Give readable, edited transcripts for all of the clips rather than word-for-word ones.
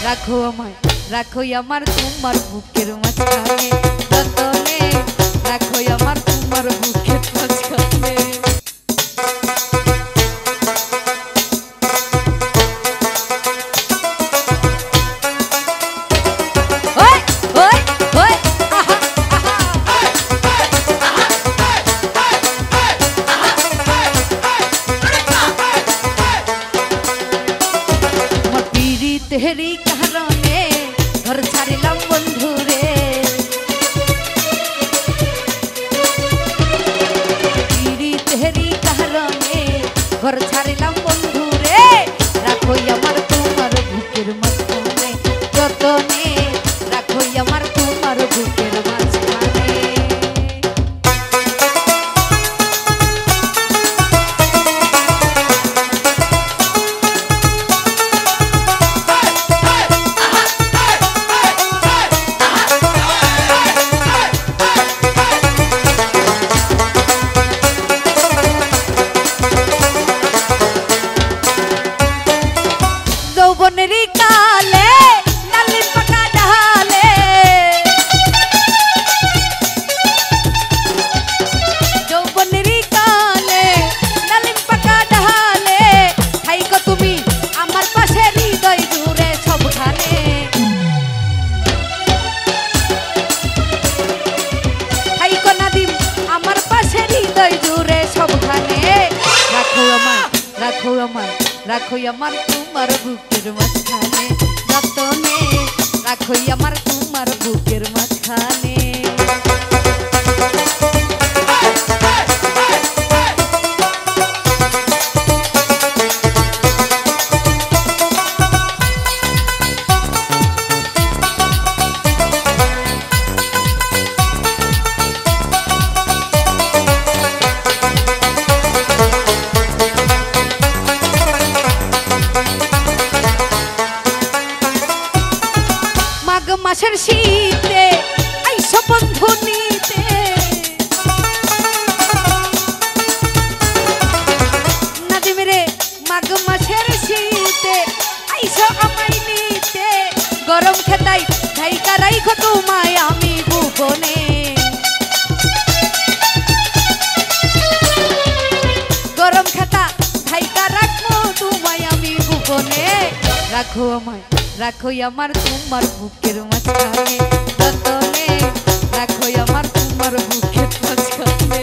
রাখো আমায়, রাখো আমার তোমার বুকের মাঝখানে, যতনে রাখো আমার তোমার বুকের মাঝখানে। तेरी कहरने घर छाड़िलाम बंधु रे, तेरी कहरने घर छाड़िलाम बंधु रे, राखो আমার তোমার বুকের মাঝখানে, যতনে রাখো আমার তোমার বুকের মাঝখানে। যৌবনেরই কালে নালিন পাকা ঢালে, যৌবনেরই কালে নালিন পাকা ঢালে, থাইকো তুমি আমার পাশে হৃদয় জুড়ে সবখানে, থাইকো নাদিম আমার পাশে হৃদয় জুড়ে সবখানে। রাখো আমায়, রাখো আমায়, রাখো আমার তোমার বুকের মাঝখানে, যতনে রাখো আমার তোমার বুকের মাঝখানে। মাসের শীতে আইসো বন্ধু নিতে, নাদিম রে মাঘ মাসের শীতে আইসো আমায় নিতে, গরম খেতাই ঢাইকা রাইখো তোমায় আমি গোপনে, গরম খেতা ঢাইকা রাখবো তোমায় আমি গোপনে। রাখো আমায়, রাখো আমার তোমার বুকের মাঝখানে, যতনে রাখো আমার তোমার বুকের মাঝখানে।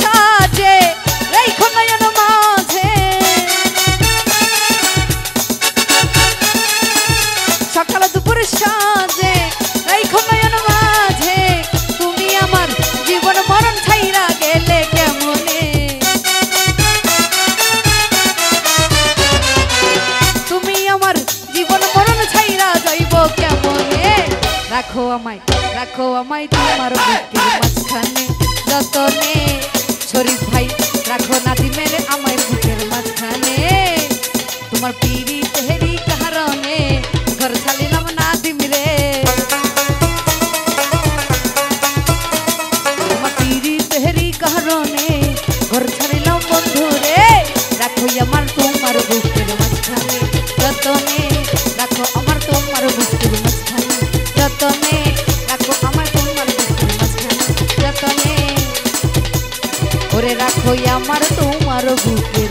সাজে রাইখো নয়ন মাঝে, সকাল দুপুর সাজে রাইখো নয়ন মাঝে, তুমি আমার জীবন মরণ ছাইরা গেলে কেমনে, তুমি আমার জীবন মরণ ছাইরা যাইব কেমনে। রাখো আমায়, রাখো আমায় তোমার বুকের মাঝখানে, যতনে শরীফ ভাই রাখো নাদিমের আমার বুকের মাঝখানে, তোমার পিড়ি তেহরি কারণে ঘর ছাড়িলাম নাদিম রে, তোমার পিড়ি তেহরি কারণে ঘর ছাড়িলাম বন্ধু রে, রাখো আমার তোমার বুকের মাঝখানে, যতনে রাখো আমার তোমার বুকের মাঝখানে, যতনে রাখো আমার তোমার বুকের মাঝখানে, যতনে ওরে রাখো আমার তোমার বুকের